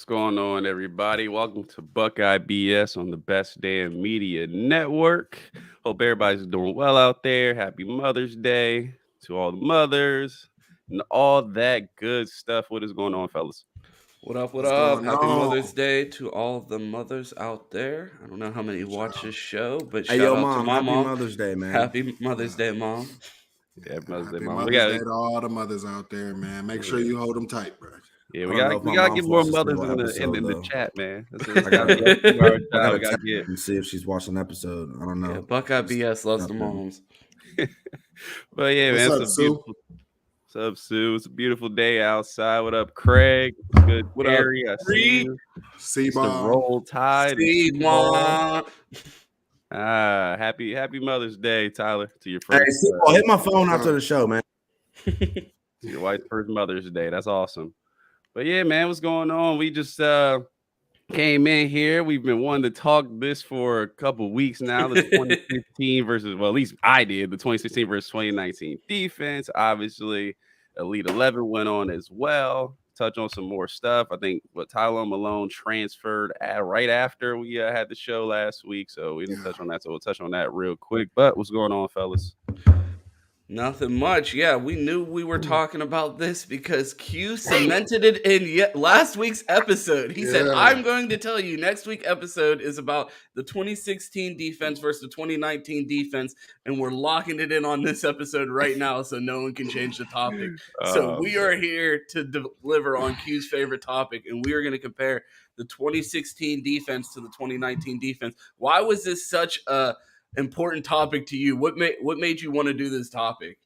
going on, everybody? Welcome to Buckeye BS on the Best Damn Media Network. Hope everybody's doing well out there. Happy Mother's Day to all the mothers and all that good stuff. What is going on, fellas? What up, what What's up? going Happy Mother's on? Day to all the mothers out there. I don't know how many watch Shout this show, but Hey, shout yo, out to mom. my Happy mom. Mother's Day, man. Happy Mother's Uh, Day, Mom. Yeah, Mother's Day, Happy mom. We Mother's got Day to all the mothers out there, man. Make sure yeah, you hold them tight, bro. yeah, I we don't know got if we my gotta mom's get more watched a mothers single in the in, episode in the though. chat, man. I Gotta gotta, be our I job. gotta We gotta text get. and see if she's watched an episode. I don't Yeah, know. Buckeye Just BS loves the jump in. moms. But yeah, man, What's it's up, a Sue? beautiful. What's up, Sue? It's a beautiful day outside. What up, Craig? What's good, What up, Terry? I see Bree? you. Mr. C-Bomb. Roll Tide and See, C-Ball. Mom. Happy Mother's Day, Tyler, to your Hey, first C-Ball, hit my phone after the show, man. to your wife's first Mother's Day. That's awesome. But yeah, man, what's going on? We just came in here. We've been wanting to talk this for a couple weeks now. The 2016 versus, well, at least I did, the 2016 versus 2019 defense. Obviously, Elite 11 went on as well. Touch on some more stuff. I think what Tyler Malone transferred right after we had the show last week. So we didn't touch on that. So we'll touch on that real quick. But what's going on, fellas? Nothing much. Yeah, we knew we were talking about this because Q cemented it in last week's episode. He said, Yeah. I'm going to tell you next week's episode is about the 2016 defense versus the 2019 defense, and we're locking it in on this episode right now so no one can change the topic. So we are here to deliver on Q's favorite topic, and we are going to compare the 2016 defense to the 2019 defense. Why was this such a important topic to you? What made you want to do this topic?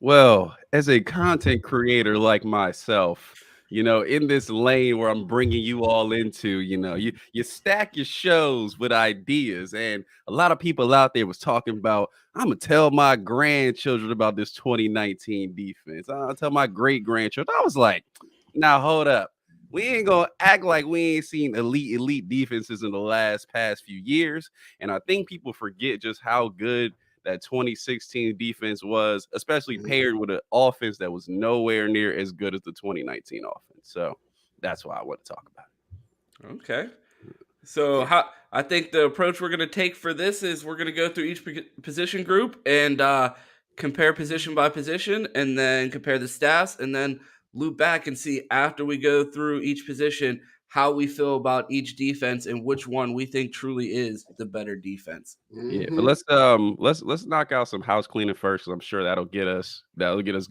Well, as a content creator like myself, in this lane where I'm bringing you all into, you stack your shows with ideas, and a lot of people out there was talking about, I'm gonna tell my grandchildren about this 2019 defense. I'll tell my great grandchildren. I was like, now hold up. We ain't gonna act like we ain't seen elite defenses in the past few years. And I think people forget just how good that 2016 defense was, especially paired with an offense that was nowhere near as good as the 2019 offense. So that's why I want to talk about it. Okay. So I think the approach we're going to take for this is we're going to go through each position group and compare position by position, and then compare the stats, and then loop back and see after we go through each position how we feel about each defense and which one we think truly is the better defense. Yeah, but let's knock out some house cleaning first, because I'm sure that'll get us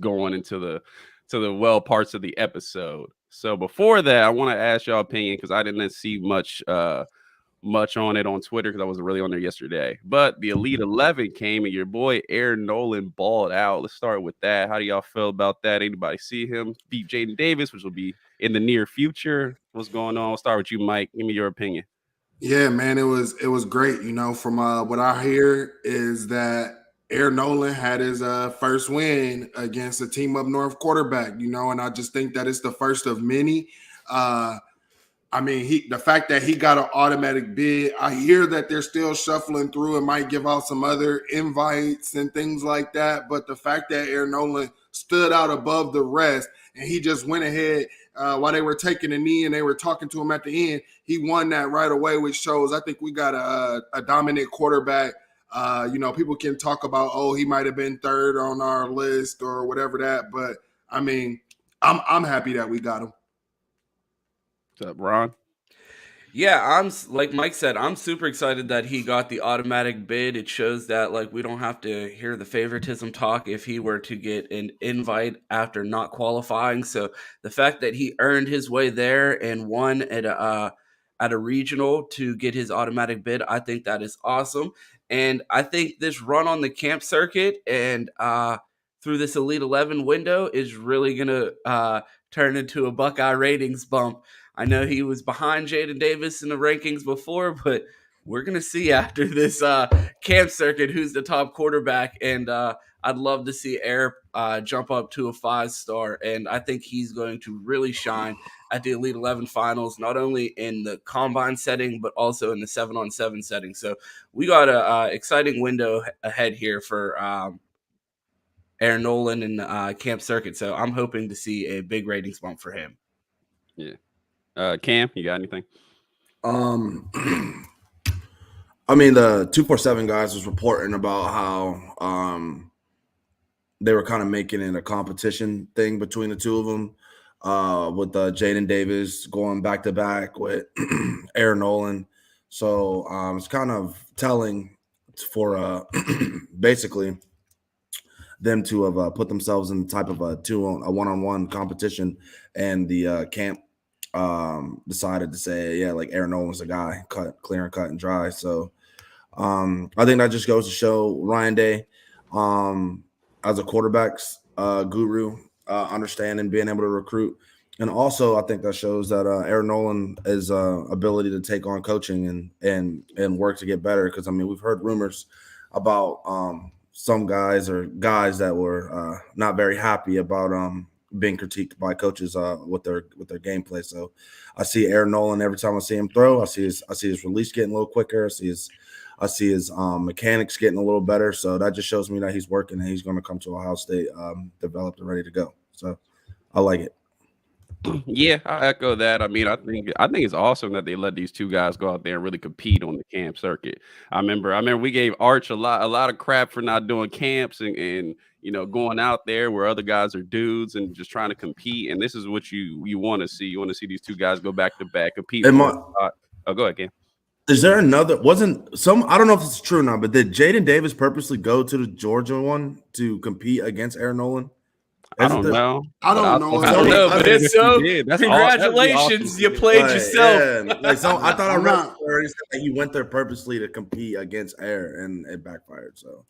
going into the well parts of the episode. So before that, I want to ask y'all opinion, because I didn't see much on it on Twitter because I wasn't really on there yesterday. But the Elite 11 came and your boy Aaron Nolan balled out. Let's start with that. How do y'all feel about that? Anybody see him beat Jaden Davis, which will be in the near future? What's going on? I'll start with you, Mike. Give me your opinion. Yeah, man, it was great. From what I hear is that Aaron Nolan had his first win against a team up north quarterback. And I just think that it's the first of many. The fact that he got an automatic bid, I hear that they're still shuffling through and might give out some other invites and things like that. But the fact that Aaron Nolan stood out above the rest and he just went ahead while they were taking a knee and they were talking to him at the end, he won that right away, which shows I think we got a dominant quarterback. People can talk about, he might have been third on our list or whatever that, but I'm happy that we got him. What's up, Ron? Yeah, I'm like Mike said, I'm super excited that he got the automatic bid. It shows that we don't have to hear the favoritism talk if he were to get an invite after not qualifying. So the fact that he earned his way there and won at a regional to get his automatic bid, I think that is awesome. And I think this run on the camp circuit and through this Elite 11 window is really gonna turn into a Buckeye ratings bump. I know he was behind Jaden Davis in the rankings before, but we're going to see after this camp circuit who's the top quarterback. And I'd love to see Air jump up to a 5-star. And I think he's going to really shine at the Elite 11 finals, not only in the combine setting, but also in the 7-on-7 setting. So we got an exciting window ahead here for Aaron Nolan and camp circuit. So I'm hoping to see a big ratings bump for him. Yeah. Cam, you got anything? Um, I mean, the 247 guys was reporting about how they were kind of making it a competition thing between the two of them, with Jaden Davis going back to back with Aaron Nolan. So it's kind of telling for basically them to have put themselves in the type of a one-on-one competition, and the camp decided to say, yeah, like Aaron Nolan's the guy, clear and cut and dry. So I think that just goes to show Ryan Day, as a quarterbacks guru, understanding, being able to recruit. And also, I think that shows that Aaron Nolan is ability to take on coaching and work to get better. Because I mean, we've heard rumors about some guys that were not very happy about being critiqued by coaches with their gameplay. So I see Aaron Nolan every time I see him throw. I see his release getting a little quicker. I see his mechanics getting a little better. So that just shows me that he's working and he's going to come to Ohio State developed and ready to go. So I like it. Yeah, I echo that. I mean, I think it's awesome that they let these two guys go out there and really compete on the camp circuit. I remember we gave Arch a lot of crap for not doing camps and going out there where other guys are dudes and just trying to compete. And this is what you want to see. You want to see these two guys go back to back, compete. Oh, go ahead, Cam. Is there another? I don't know if it's true or not, but did Jaden Davis purposely go to the Georgia one to compete against Aaron Nolan? I don't know. I don't know. But it's so. That's Congratulations, awesome. you played yourself. Yeah. Like I thought I read that he went there purposely to compete against Air, and it backfired. So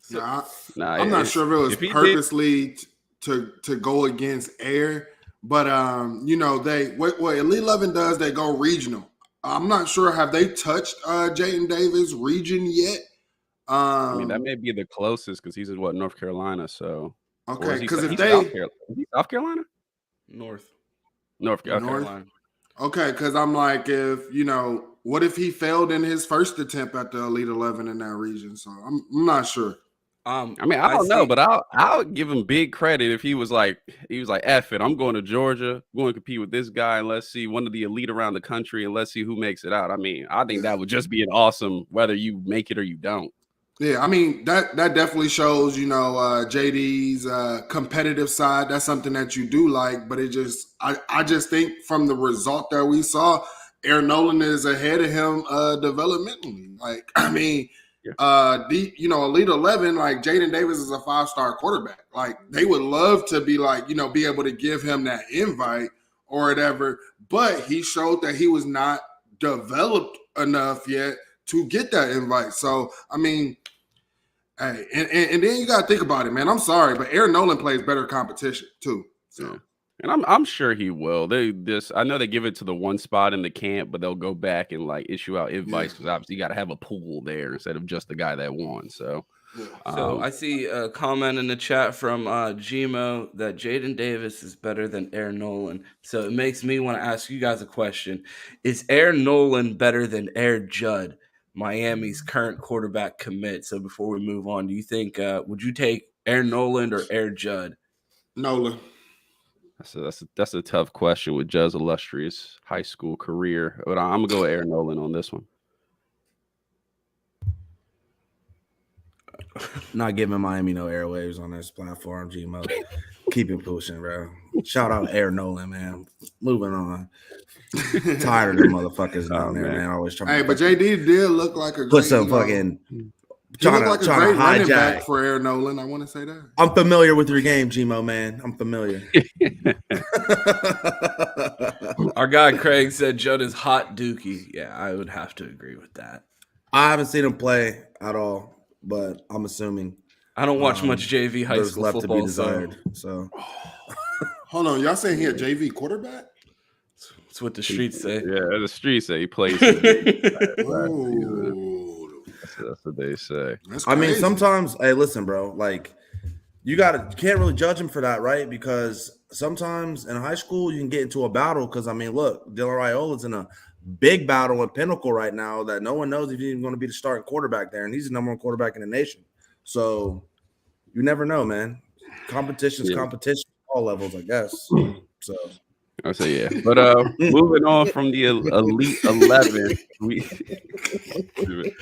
I'm not sure if it was purposely to go against Air, but they what Elite 11 does, they go regional. I'm not sure, have they touched Jaden Davis region yet? I mean, that may be the closest because he's in North Carolina. So okay, because if South Carolina, North Carolina. Okay, because I'm like, what if he failed in his first attempt at the Elite 11 in that region? So I'm not sure. I mean, I don't know, but I'll give him big credit if he was like, F it, I'm going to Georgia, going to compete with this guy, and let's see one of the elite around the country, and let's see who makes it out. I mean, I think that would just be an awesome, whether you make it or you don't. Yeah, I mean, that definitely shows, JD's competitive side. That's something that you do like, but I just think from the result that we saw, Aaron Nolan is ahead of him developmentally. Like, I mean, Elite 11, like Jaden Davis is a 5-star quarterback. Like, they would love to be like, be able to give him that invite or whatever, but he showed that he was not developed enough yet to get that invite. So, I mean, hey, and then you got to think about it, man. I'm sorry, but Aaron Nolan plays better competition too. So. Yeah. And I'm sure he will. I know they give it to the one spot in the camp, but they'll go back and like issue out invites because obviously you got to have a pool there instead of just the guy that won. So, so I see a comment in the chat from Gmo that Jaden Davis is better than Aaron Nolan. So it makes me want to ask you guys a question: is Aaron Nolan better than Air Judd, Miami's current quarterback commit? So before we move on, do you think would you take Aaron Nolan or Air Judd? Nolan. That's a tough question with Judd's illustrious high school career, but I'm gonna go with Aaron Nolan on this one. Not giving Miami no airwaves on this platform, Gmo. Keep it pushing, bro. Shout out Aaron Nolan, man. Moving on. Tired of them motherfuckers down there, man. Always trying. Hey, but JD did look like a put some fucking. Trying to running back for Aaron Nolan. I want to say that. I'm familiar with your game, Gmo, man. I'm familiar. Our guy Craig said Judd is hot dookie. Yeah, I would have to agree with that. I haven't seen him play at all, but I'm assuming. I don't watch much JV high school left football. To be desired. So, hold on, y'all saying he a JV quarterback? That's what the streets say. Yeah, the streets say he plays. That's what they say. I mean, sometimes, hey, listen, bro. Like, you can't really judge him for that, right? Because sometimes in high school you can get into a battle. Because I mean, look, Dylan Raiola's in a big battle with Pinnacle right now that no one knows if he's even going to be the starting quarterback there, and he's the number one quarterback in the nation. So you never know, man. Competition's competition at all levels, I guess. So I say yeah. But moving on from the Elite 11, we we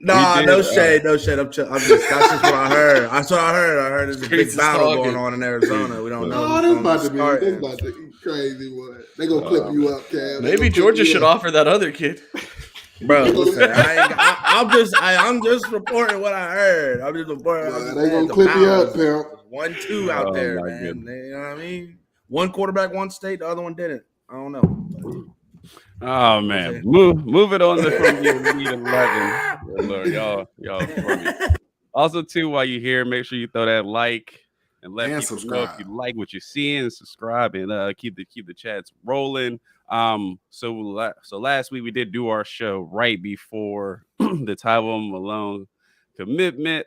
Nah, did no shade, no shade. I'm just that's just what I heard. That's what I heard. I heard there's a big Chris is battle talking. going on in Arizona. We don't know Oh, who's that's going to about to start. be crazy. What they gonna clip you up, Cam? They Maybe gonna clip Georgia you should up. offer that other kid. Bro, listen, I'm just reporting what I heard. I'm just reporting. Well, I'm they gonna just clip you up, saying, pimp. 1-2 out Oh, there, my man. goodness. You know what I mean? One quarterback, one state, the other one didn't. I don't know. Oh man, move it on from the Elite 11. Oh, Lord, y'all funny. Also, too, while you're here, make sure you throw that like and let And people know if subscribe. you like what you're seeing. Subscribe and keep the chats rolling. So last week we did do our show right before the Tyrone Malone commitment.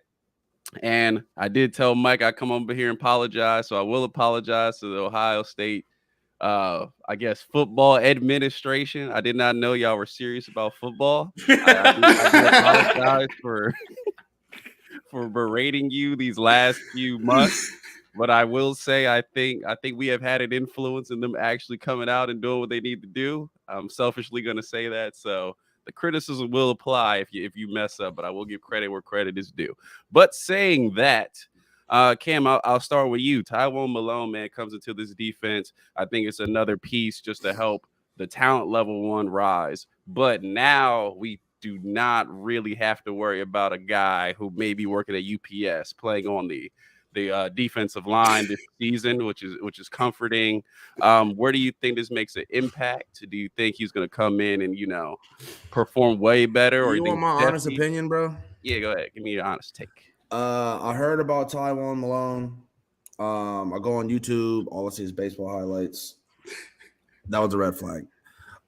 And I did tell Mike I'd come over here and apologize. So I will apologize to the Ohio State, I guess, football administration. I did not know y'all were serious about football. I do apologize for berating you these last few months. But I will say I think we have had an influence in them actually coming out and doing what they need to do. I'm selfishly going to say that. So the criticism will apply if you mess up, but I will give credit where credit is due. But saying that, Cam, I'll start with you. Tyrone Malone, man, comes into this defense. I think it's another piece just to help the talent level one rise. But now we do not really have to worry about a guy who may be working at UPS playing on the defensive line this season, which is comforting. Where do you think this makes an impact? Do you think he's going to come in and perform way better? Or You want my honest opinion, bro? Yeah, go ahead. Give me your honest take. I heard about Tyrone Malone. I go on YouTube. All I see is baseball highlights. That was a red flag.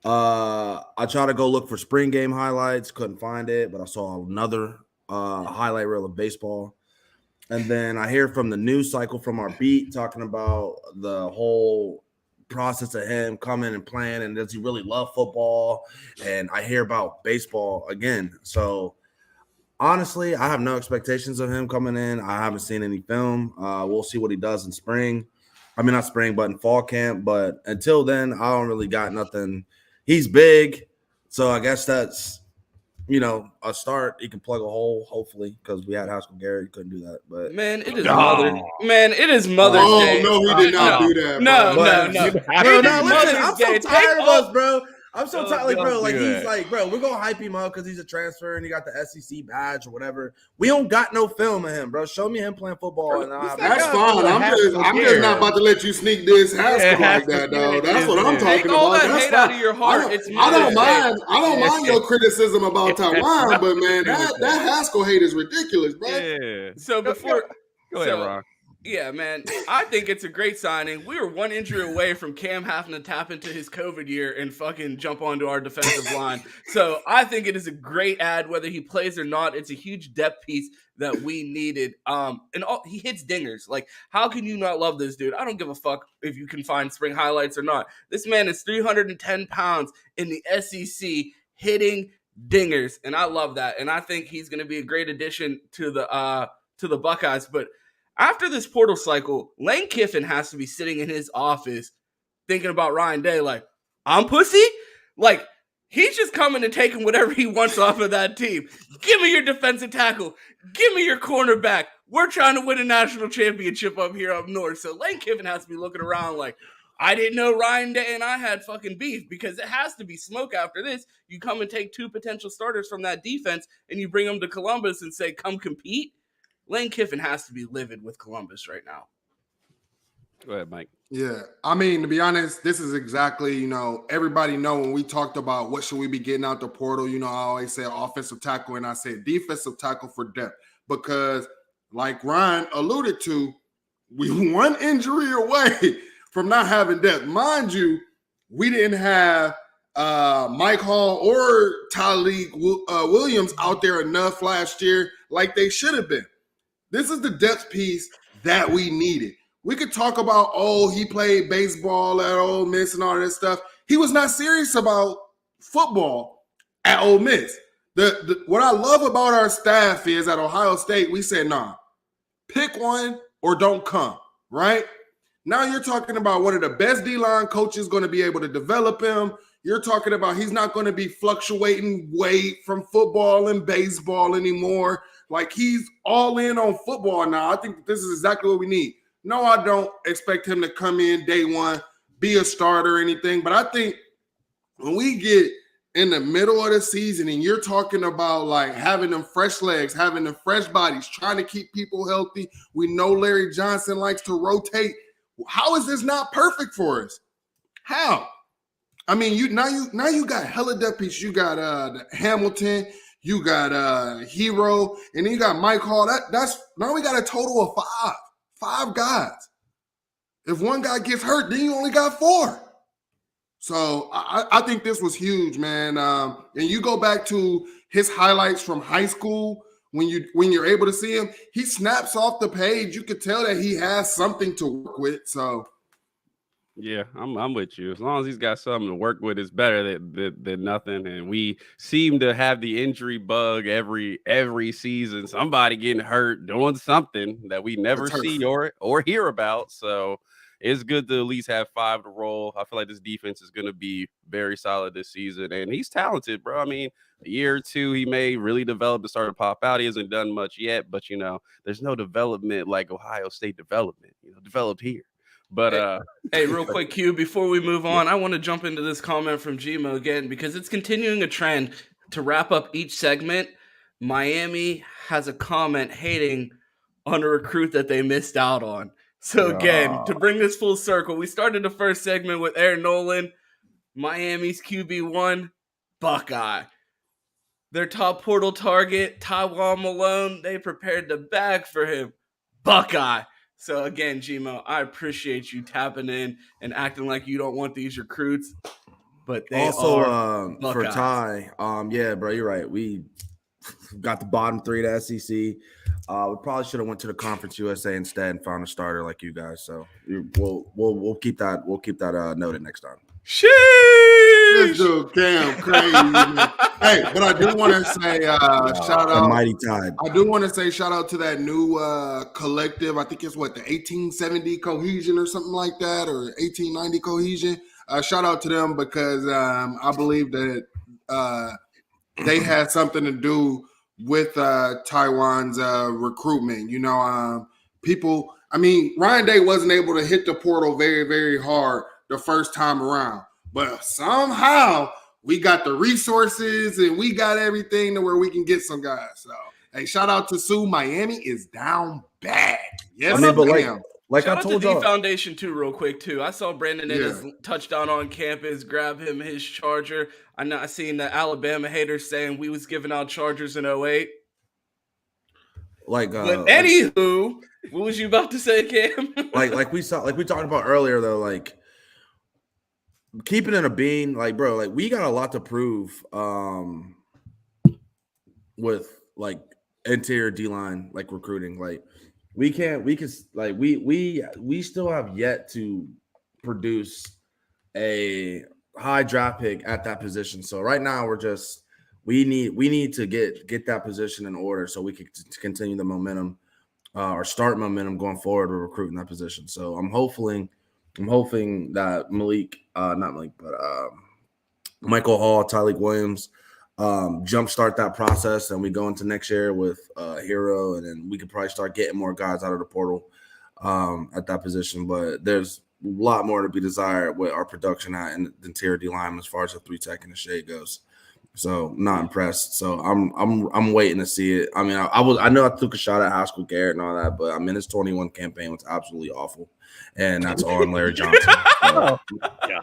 I try to go look for spring game highlights. Couldn't find it, but I saw another highlight reel of baseball. And then I hear from the news cycle from our beat talking about the whole process of him coming and playing, and does he really love football? And I hear about baseball again. So honestly, I have no expectations of him coming in. I haven't seen any film. We'll see what he does in spring. I mean, not spring, but in fall camp. But until then, I don't really got nothing. He's big, so I guess that's a start. He can plug a hole, hopefully, because we had Haskell Garrett. He couldn't do that. But Man, it is Mother's Day. No, he did not do that. No, bro. no. Bro, no, listen, Mother's I'm so Day. tired of us, bro. I'm so tired, like, don't bro, like do he's that. like, bro, we're gonna hype him up because he's a transfer and he got the SEC badge or whatever. We don't got no film of him, bro. Show me him playing football, and I'll have That's fine. I'm just not about to let you sneak this Haskell like that, dog. That's what I'm talking Take all about. that That's hate fine. out of your heart. It's I don't Mother's Day. mind. I don't mind your criticism about Taiwan, but man, that Haskell hate is ridiculous, bro. Yeah. So before, Go ahead, Ron. Yeah, man, I think it's a great signing. We were one injury away from Cam having to tap into his COVID year and fucking jump onto our defensive line. So I think it is a great ad, whether he plays or not. It's a huge depth piece that we needed. He hits dingers. Like, how can you not love this dude? I don't give a fuck if you can find spring highlights or not. This man is 310 pounds in the SEC hitting dingers, and I love that. And I think he's going to be a great addition to the Buckeyes. But after this portal cycle, Lane Kiffin has to be sitting in his office thinking about Ryan Day like, I'm pussy? Like, he's just coming and taking whatever he wants off of that team. Give me your defensive tackle. Give me your cornerback. We're trying to win a national championship up here up north. So Lane Kiffin has to be looking around like, I didn't know Ryan Day and I had fucking beef, because it has to be smoke after this. You come and take two potential starters from that defense and you bring them to Columbus and say, come compete. Lane Kiffin has to be livid with Columbus right now. Go ahead, Mike. Yeah, I mean, to be honest, this is exactly, everybody know when we talked about what should we be getting out the portal, I always say offensive tackle and I said defensive tackle for depth, because like Ryan alluded to, we one injury away from not having depth. Mind you, we didn't have Mike Hall or Tyleek Williams out there enough last year like they should have been. This is the depth piece that we needed. We could talk about, he played baseball at Ole Miss and all that stuff. He was not serious about football at Ole Miss. What I love about our staff is at Ohio State, we said, nah, pick one or don't come, right? Now you're talking about one of the best D-line coaches going to be able to develop him. You're talking about he's not going to be fluctuating weight from football and baseball anymore. Like, he's all in on football now. I think this is exactly what we need. No, I don't expect him to come in day one, be a starter or anything. But I think when we get in the middle of the season and you're talking about like having them fresh legs, having them fresh bodies, trying to keep people healthy. We know Larry Johnson likes to rotate. How is this not perfect for us? How? I mean, you got hella depth piece. You got Hamilton, you got Hero, and then you got Mike Hall. That's now we got a total of five guys. If one guy gets hurt, then you only got 4. So I think this was huge, man. And you go back to his highlights from high school when you're able to see him, he snaps off the page. You could tell that he has something to work with. So. Yeah, I'm with you. As long as he's got something to work with, it's better than nothing. And we seem to have the injury bug every season. Somebody getting hurt doing something that we never see or hear about. So it's good to at least have 5 to roll. I feel like this defense is going to be very solid this season. And he's talented, bro. I mean, a year or two, he may really develop and start to pop out. He hasn't done much yet, but, there's no development like Ohio State development, developed here. But hey, real quick, Q, before we move on, I want to jump into this comment from Gmo again because it's continuing a trend to wrap up each segment. Miami has a comment hating on a recruit that they missed out on. So again, to bring this full circle, we started the first segment with Aaron Nolan, Miami's QB1, Buckeye. Their top portal target, Taiwan Malone, they prepared the bag for him, Buckeye. So again, Gmo, I appreciate you tapping in and acting like you don't want these recruits, but they also for Ty. Yeah, bro, you're right. We got the bottom 3 of the SEC. We probably should have went to the Conference USA instead and found a starter like you guys. So we'll keep that. We'll keep that noted next time. Sheesh. This dude Cam crazy. Hey, but I do want to say shout out. Mighty Tide. I do want to say shout out to that new collective. I think it's the 1870 Cohesion or something like that, or 1890 Cohesion. Shout out to them because I believe that they had something to do with Taiwan's recruitment. People. I mean, Ryan Day wasn't able to hit the portal very, very hard the first time around. But somehow we got the resources and we got everything to where we can get some guys. So, hey, shout out to Sue. Miami is down bad. Yes, I mean, but like shout I out told to you, D Foundation too, real quick too. I saw Brandon in his touchdown on campus, grab him his charger. I seen the Alabama haters saying we was giving out chargers in 08. But anywho, what was you about to say, Cam? like we talked about earlier though, like keeping it a bean, like bro, like we got a lot to prove with like interior D-line like recruiting. Like we still have yet to produce a high draft pick at that position. So right now we need to get that position in order so we can continue the momentum or start momentum going forward with recruiting that position. So I'm hoping that Michael Hall, Tyleek Williams jumpstart that process, and we go into next year with Hero, and then we could probably start getting more guys out of the portal at that position. But there's a lot more to be desired with our production at and the interior D line as far as the 3-tech and the shade goes. So not impressed. So I'm waiting to see it. I mean, I know I took a shot at high school Garrett and all that, but I mean his 21 campaign was absolutely awful, and that's all on Larry Johnson. So, yeah.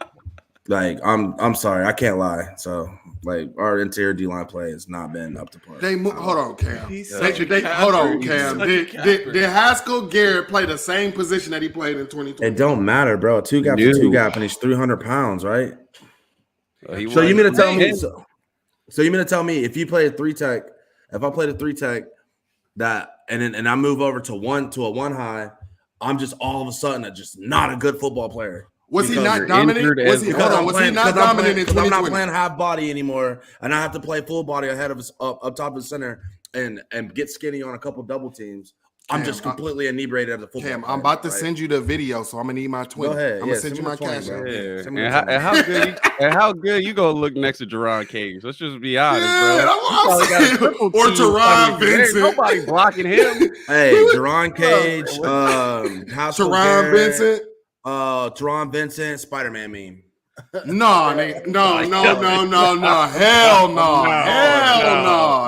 Like I'm sorry, I can't lie. So like our interior D line play has not been up to par. Hold on, Cam. Hold on, Cam. Did Haskell Garrett play the same position that he played in 2020? It don't matter, bro. 2 gap to 2 gap, and he's 300 pounds, right? So you mean to tell me? So you mean to tell me if you play a 3-tech, if I played a 3-tech, that and I move over to a 1 high, I'm just all of a sudden just not a good football player. Was he not dominant? Was he not dominant in 2020? I'm not playing half body anymore, and I have to play full body ahead of us up top of the center and get skinny on a couple double teams. I'm just completely inebriated as a football Cam, player, I'm about to right? send you the video, so I'm gonna need my 20. Go ahead. I'm gonna Yeah, send you my 20, cash bro. out. Yeah, Send me and the how, 20. and how good you and how good you gonna look next to Jerron Cage? Let's just be honest, bro. Yeah, that's You what probably I'm got a saying. triple Or team Teron coming 'cause there ain't Vincent. nobody blocking him. Hey, Jerron Cage, Haskell Teron Garrett, Vincent. Teron Vincent, Spider-Man meme. No, no, hell no,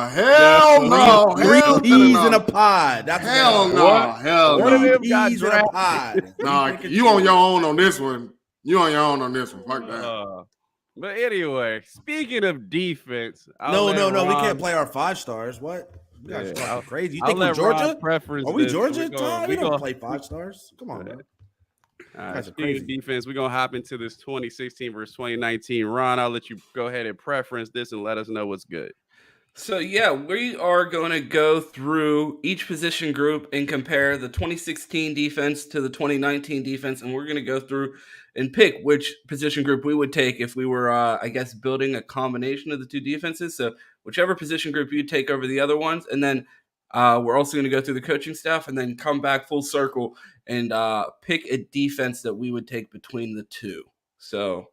hell no, Three hell peas in a no. pod. That's Hell what no, hell One of no. them Three got peas in a drafted. pod. Nah, you on your own on this one. You on your own on this one. Fuck that. But anyway, speaking of defense, No. We can't play our 5 stars. What? You guys are fucking crazy. You I'll think we're let Ron Georgia? preference Are we this. Georgia? We don't gonna play 5 stars. Come on, bro. All right, Guys are speaking crazy. of defense, we're gonna hop into this 2016 versus 2019. Ron, I'll let you go ahead and preference this and let us know what's good. So yeah, we are going to go through each position group and compare the 2016 defense to the 2019 defense, and we're going to go through and pick which position group we would take if we were, I guess, building a combination of the two defenses. So whichever position group you take over the other ones, and then we're also going to go through the coaching staff and then come back full circle and pick a defense that we would take between the two. So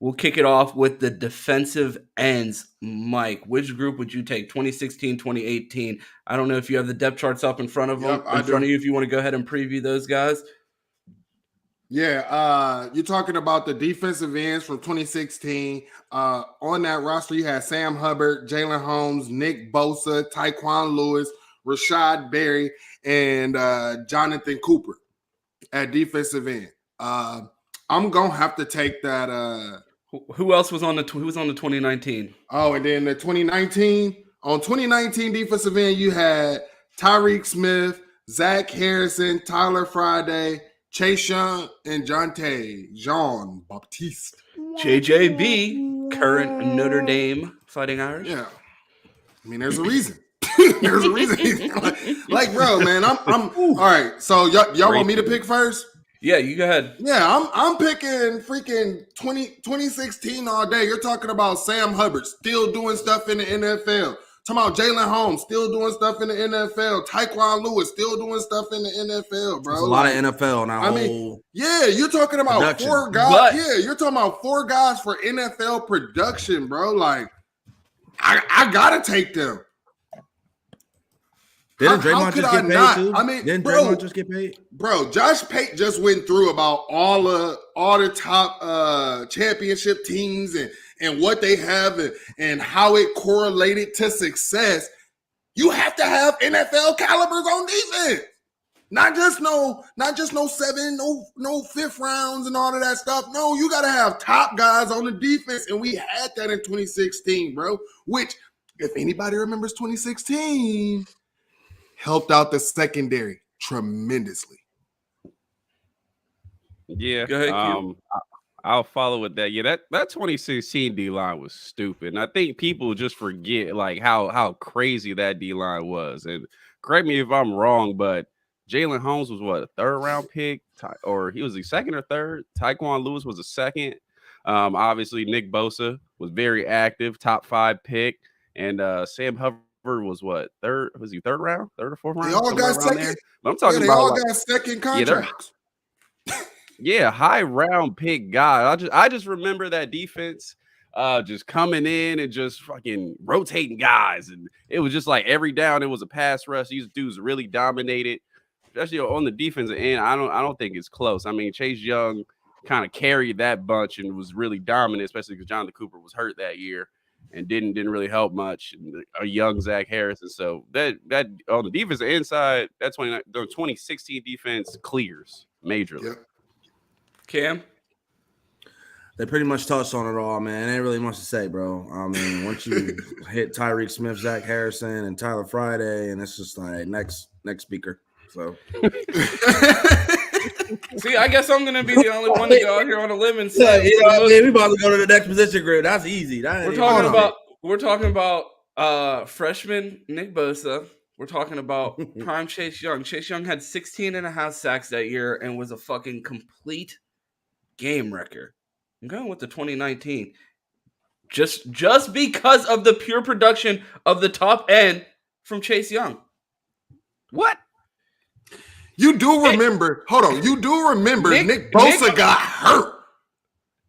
we'll kick it off with the defensive ends. Mike, which group would you take? 2016, 2018. I don't know if you have the depth charts up in front of you. If you want to go ahead and preview those guys. Yeah, you're talking about the defensive ends from 2016. On that roster, you had Sam Hubbard, Jalen Holmes, Nick Bosa, Tyquan Lewis, Rashad Berry, and Jonathan Cooper at defensive end. I'm gonna have to take that. Who else was on the 2019? Oh, and then the 2019 defensive end, you had Tyreek Smith, Zach Harrison, Tyler Friday, Chase Young, and Jean Baptiste. JJB, current Notre Dame Fighting Irish. Yeah, I mean, there's a reason. There's a reason. like, bro, man, I'm all right. So y'all want me to pick first? Yeah, you go ahead. Yeah, I'm picking freaking 2016 all day. You're talking about Sam Hubbard still doing stuff in the NFL. Talking about Jalen Holmes still doing stuff in the NFL. Tyquan Lewis still doing stuff in the NFL, bro. There's a lot of NFL now. I mean, yeah, you're talking about production. 4 guys. You're talking about 4 guys for NFL production, bro. Like, I gotta take them. Didn't Draymond just get paid too? I mean, didn't Draymond just get paid? Bro, Josh Pate just went through about all the top championship teams and what they have and how it correlated to success. You have to have NFL calibers on defense. Not just no 7, no 5th rounds and all of that stuff. No, you gotta have top guys on the defense, and we had that in 2016, bro. Which, if anybody remembers 2016. Helped out the secondary tremendously. Yeah, go ahead, I'll follow with that. Yeah, that 2016 D line was stupid, and I think people just forget like how crazy that D line was. And correct me if I'm wrong, but Jalen Holmes was what, a 3rd round pick, or he was the 2nd or 3rd. Tyquan Lewis was a 2nd. Obviously Nick Bosa was very active, top 5 pick, and Sam Hubbard was what, 3rd? Was he 3rd round, 3rd or 4th round? They all got second. But I'm talking they about all got second contracts. Yeah, high round pick guy. I just remember that defense just coming in and just fucking rotating guys, and it was just like every down it was a pass rush. These dudes really dominated, especially on the defensive end. I don't think it's close. I mean, Chase Young kind of carried that bunch and was really dominant, especially because Jonathan Cooper was hurt that year and didn't really help much. And a young Zach Harrison. So that on the defensive inside, that's the 2016 defense clears majorly. Yep. Cam? They pretty much touched on it all, man. Ain't really much to say, bro. I mean, once you hit Tyreek Smith, Zach Harrison, and Tyler Friday, and it's just like next speaker. So see, I guess I'm gonna be the only one to go out here on a limb and say, we about to go to the next position group. That's easy. We're talking about freshman Nick Bosa. We're talking about prime Chase Young. Chase Young had 16 and a half sacks that year and was a fucking complete game wrecker. I'm going with the 2019. Just because of the pure production of the top end from Chase Young. What? You do remember? Hold on. You do remember Nick Bosa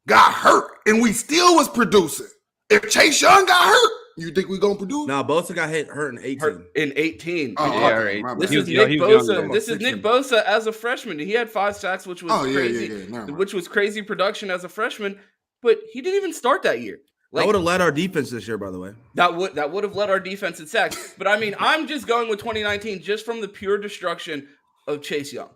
got hurt, and we still was producing. If Chase Young got hurt, you think we gonna produce? No, Bosa got hurt in 18. Oh, Yeah, okay, right. This He is was Nick young- he was young Bosa. then. This is Nick Bosa as a freshman. He had 5 sacks, which was crazy. Never mind. Which was crazy production as a freshman, but he didn't even start that year. That would have led our defense this year, by the way. That would have led our defense in sacks. But I mean, I'm just going with 2019 just from the pure destruction of Chase Young.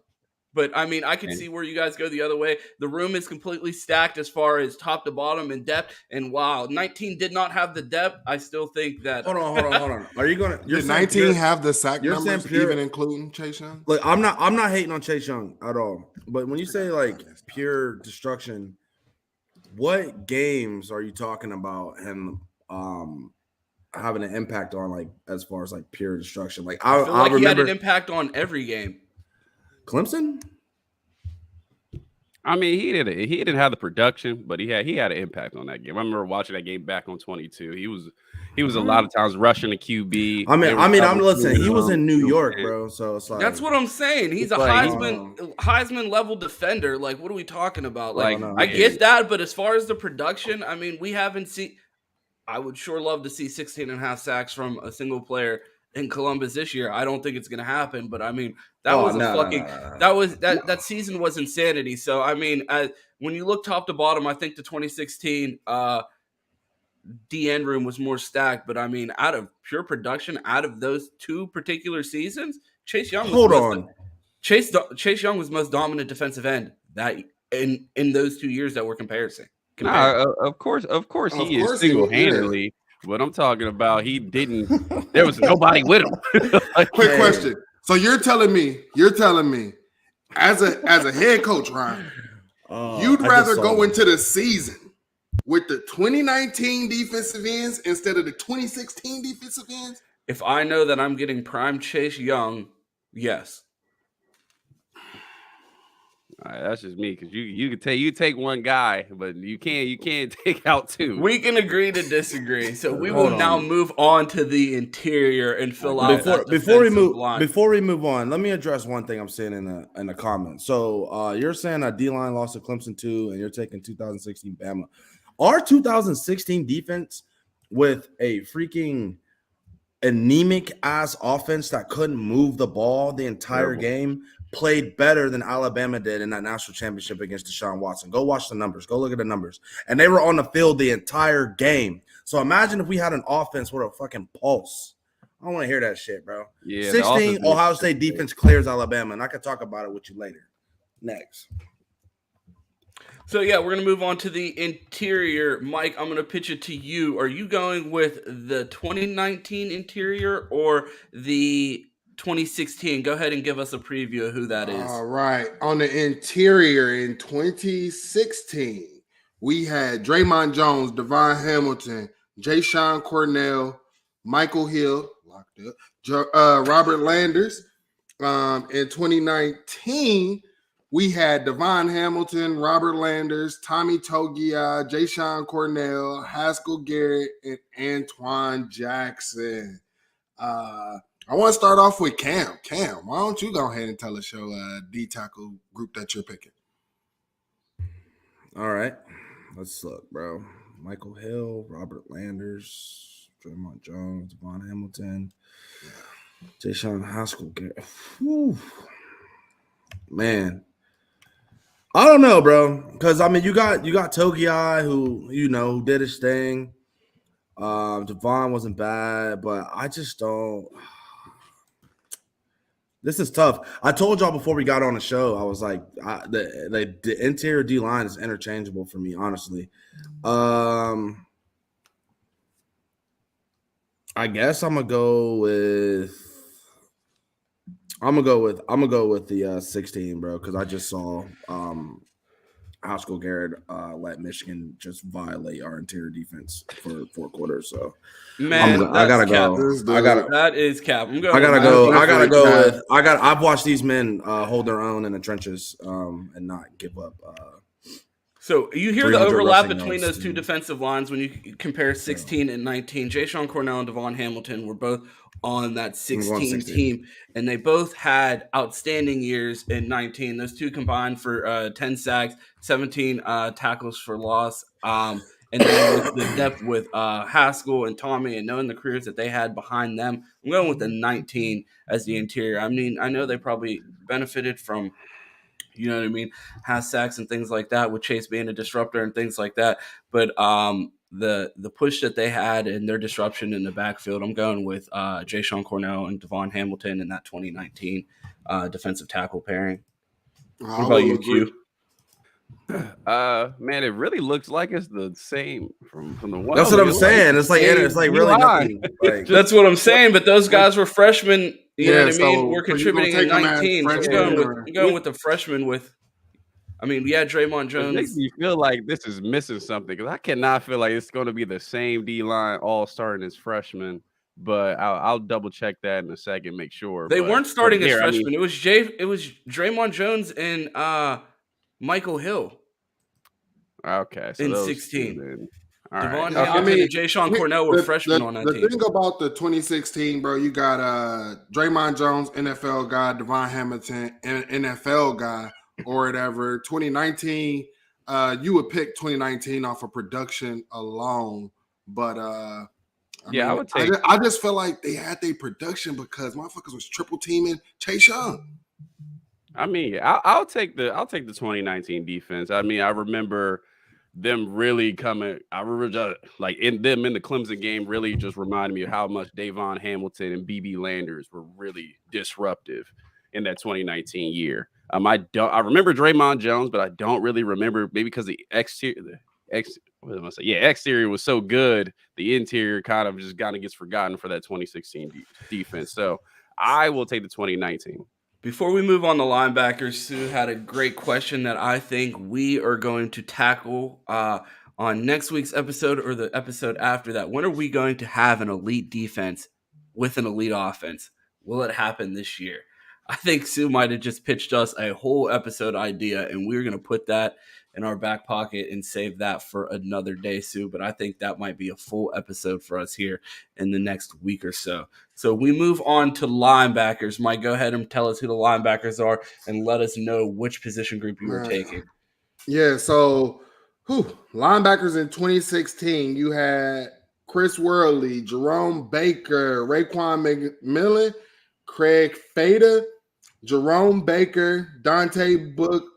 But I mean, I can see where you guys go the other way. The room is completely stacked as far as top to bottom and depth. And while 19 did not have the depth, I still think that. Hold on. Are you going to? Did 19 have the sack you're numbers, saying pure- even including Chase Young? Look, I'm not hating on Chase Young at all. But when you say like pure destruction, what games are you talking about him having an impact on, like as far as like pure destruction? Like I feel like remember he had an impact on every game. Clemson. I mean, he didn't have the production, but he had an impact on that game. I remember watching that game back on 22. He was a lot of times rushing the QB. I'm listening. He was in New York, bro. So it's like That's what I'm saying. He's a Heisman level defender. Like, what are we talking about? Like, I get that, but as far as the production, I mean, we haven't seen. I would sure love to see 16.5 sacks from a single player in Columbus this year. I don't think it's going to happen, but I mean, that season was insanity. So I mean, when you look top to bottom, I think the 2016 DN room was more stacked. But I mean, out of pure production, out of those 2 particular seasons, Chase Young. Chase Young was the most dominant defensive end that in those 2 years that we're comparing. Of course he is single-handedly. But I'm talking about he didn't. There was nobody with him. Quick question. So you're telling me, as a head coach, Ryan, you'd rather go into the season with the 2019 defensive ends instead of the 2016 defensive ends? If I know that I'm getting prime Chase Young, yes. All right, that's just me, because you take one guy, but you can't take out 2. We can agree to disagree. So we will now move on to the interior and fill out before we move on. Let me address one thing I'm seeing in the comments. So you're saying that D-line lost to Clemson 2, and you're taking 2016 Bama. Our 2016 defense with a freaking anemic ass offense that couldn't move the ball the entire game played better than Alabama did in that national championship against Deshaun Watson. Go watch the numbers. Go look at the numbers. And they were on the field the entire game. So imagine if we had an offense with a fucking pulse. I don't want to hear that shit, bro. Yeah, 16, Ohio State defense clears Alabama, and I can talk about it with you later. Next. So, yeah, we're going to move on to the interior. Mike, I'm going to pitch it to you. Are you going with the 2019 interior or the 2016? Go ahead and give us a preview of who that is. All right. On the interior in 2016, we had Draymond Jones, Devon Hamilton, Ja'Shawn Cornell, Michael Hill, locked up, Robert Landers. In 2019, we had Devon Hamilton, Robert Landers, Tommy Togiai, Ja'Shawn Cornell, Haskell Garrett, and Antoine Jackson. I want to start off with Cam. Cam, why don't you go ahead and tell us your D-tackle group that you're picking? All right. Let's look, bro. Michael Hill, Robert Landers, Draymond Jones, Devon Hamilton, Ja'Shawn Haskell Garrett. Whew. Man. I don't know, bro. Because, I mean, you got Togiai who, did his thing. Devon wasn't bad, but I just don't – this is tough. I told y'all before we got on the show, I was like, the interior D-line is interchangeable for me, honestly. I guess I'm gonna go with the 16, bro, because I just saw Haskell Garrett let Michigan just violate our interior defense for 4 quarters. So man, I gotta go. That is cap. I've watched these men hold their own in the trenches and not give up. So you hear the 300 overlap rushing between yards. those two defensive lines when you compare 16 and 19. Ja'Shawn Cornell and Devon Hamilton were both on that 16 team, and they both had outstanding years in 19. Those two combined for 10 sacks, 17 tackles for loss. And then with the depth with Haskell and Tommy and knowing the careers that they had behind them, I'm going with the 19 as the interior. I mean, I know they probably benefited from, you know what I mean, has sacks and things like that with Chase being a disruptor and things like that. But the push that they had and their disruption in the backfield, I'm going with Ja'Shawn Cornell and Devon Hamilton in that 2019 defensive tackle pairing. What I about will you, agree. Q? Man, it really looks like it's the same from the one. That's what I'm saying. It's like really nothing. Like, that's what I'm saying. But those guys were freshmen. You know what I mean? We're So you're gonna contributing take in them as 19. So I'm freshmen, going with the freshman with. I mean, yeah, Draymond It makes Jones. me feel like this is missing something because I cannot feel like it's going to be the same D line all starting as freshmen. But I'll double check that in a second, make sure. They But weren't from starting as here, I freshmen. mean, It was Draymond Jones and Michael Hill okay, so in those two 16. then. All right, Devon Yeah, I okay. Hamilton mean, and Ja'Shawn Cornell were freshmen on that the team. thing about the 2016, bro, you got Draymond Jones, NFL guy, Devon Hamilton, an NFL guy, or whatever. 2019, you would pick 2019 off of production alone, but I Yeah, I would take. I just feel like they had their production because motherfuckers was triple teaming Chase Young. I mean, I'll take the 2019 defense. I mean, I remember them really coming. I remember just, like in the Clemson game really just reminded me of how much Davon Hamilton and BB Landers were really disruptive in that 2019 year. I remember Draymond Jones, but I don't really remember, maybe because what am I say? Yeah, exterior was so good, the interior kind of gets forgotten for that 2016 defense. So I will take the 2019. Before we move on to linebackers, Sue had a great question that I think we are going to tackle on next week's episode or the episode after that. When are we going to have an elite defense with an elite offense? Will it happen this year? I think Sue might have just pitched us a whole episode idea, and we're going to put that in our back pocket and save that for another day, Sue. But I think that might be a full episode for us here in the next week or so. So we move on to linebackers. Mike, go ahead and tell us who the linebackers are and let us know which position group you are taking. Yeah, so linebackers in 2016, you had Chris Worley, Jerome Baker, Raekwon McMillan, Craig Fada, Jerome Baker, Dante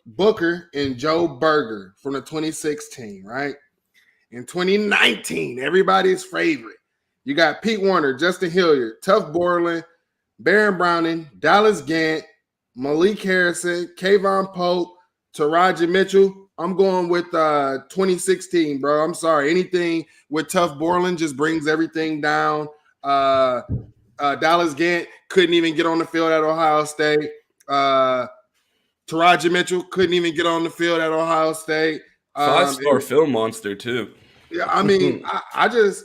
Booker, and Joe Berger from the 2016, right? In 2019, everybody's favorite. You got Pete Warner, Justin Hilliard, Tuff Borland, Baron Browning, Dallas Gant, Malik Harrison, Kayvon Pope, Taraji Mitchell. I'm going with 2016, bro. I'm sorry. Anything with Tuff Borland just brings everything down. Dallas Gant couldn't even get on the field at Ohio State. Taraji Mitchell couldn't even get on the field at Ohio State. 5-star film monster too. Yeah, I mean, I just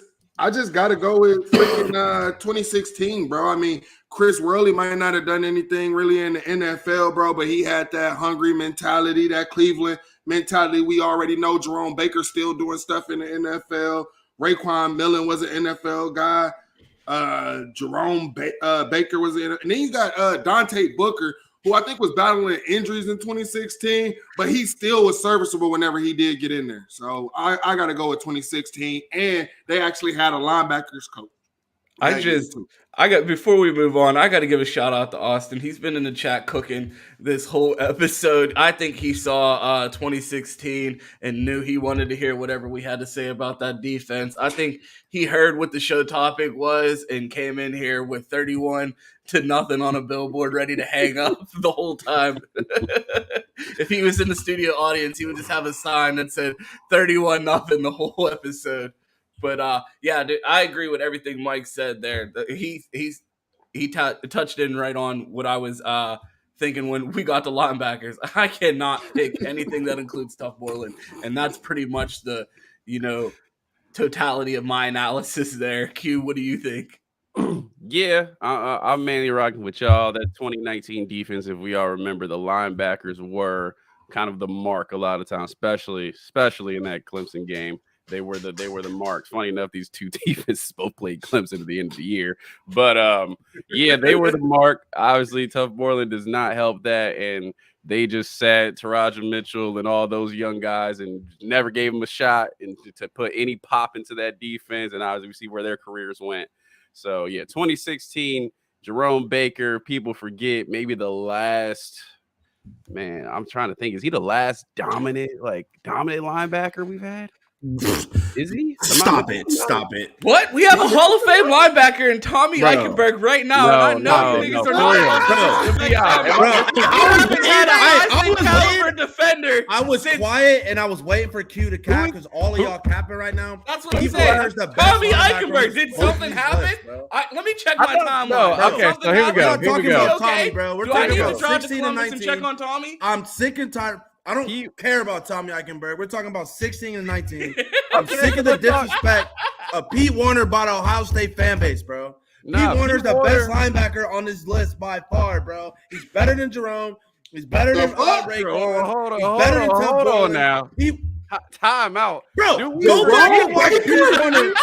got to go with freaking 2016, bro. I mean, Chris Worley might not have done anything really in the NFL, bro, but he had that hungry mentality, that Cleveland mentality. We already know Jerome Baker still doing stuff in the NFL. Raekwon McMillan was an NFL guy. Jerome Baker was in it. And then you got Dante Booker, who I think was battling injuries in 2016, but he still was serviceable whenever he did get in there. So I got to go with 2016. And they actually had a linebackers coach. Before we move on, I got to give a shout out to Austin. He's been in the chat cooking this whole episode. I think he saw 2016 and knew he wanted to hear whatever we had to say about that defense. I think he heard what the show topic was and came in here with 31-0 on a billboard, ready to hang up the whole time. If he was in the studio audience, he would just have a sign that said 31-0 the whole episode. But yeah, dude, I agree with everything Mike said there. He touched in right on what I was thinking when we got to linebackers. I cannot pick anything that includes Tuff Borland, and that's pretty much the totality of my analysis there. Q, what do you think? Yeah, I'm mainly rocking with y'all. That 2019 defense, if we all remember, the linebackers were kind of the mark a lot of times, especially in that Clemson game. They were the marks. Funny enough, these two defenses both played Clemson at the end of the year. But yeah, they were the mark. Obviously, Tough Borland does not help that. And they just sat Taraja Mitchell and all those young guys and never gave them a shot and to put any pop into that defense. And obviously, we see where their careers went. So yeah, 2016, Jerome Baker, people forget maybe the last. Man, I'm trying to think. Is he the last dominant linebacker we've had? Is he? Stop it. What? We have a Hall of Fame linebacker in Tommy Eichenberg right now, and I know you niggas are not. Defender. I was quiet and I was waiting for Q to cap because all of y'all capping right now. That's what I'm saying. Tommy Eichenberg. Did something happen? Let me check my timeline. Okay, so here we go. We're talking about Tommy, bro. We're talking about 16 and 19. Check on Tommy. I'm sick and tired. I don't care about Tommy Eichenberg. We're talking about 16 and 19. I'm sick of the disrespect of Pete Warner by the Ohio State fan base, bro. Pete Warner's the best linebacker on this list by far, bro. He's better than Jerome. He's better than Raekwon. Hold on now. Time out. Bro, go back and watch Pete Warner.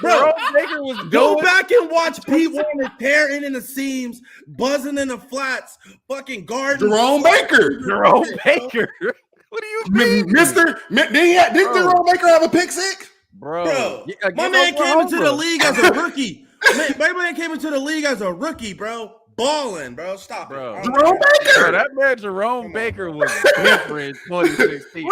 Bro, go back and watch Pete Warner tearing in the seams, buzzing in the flats, fucking guarding. Jerome Baker. What do you mean? Did Jerome Baker have a pick six? Bro. My man came into the league as a rookie. My man came into the league as a rookie, bro. Balling, bro. Stop bro. It. Jerome Baker. Bro, that man Jerome Baker was different in 2016.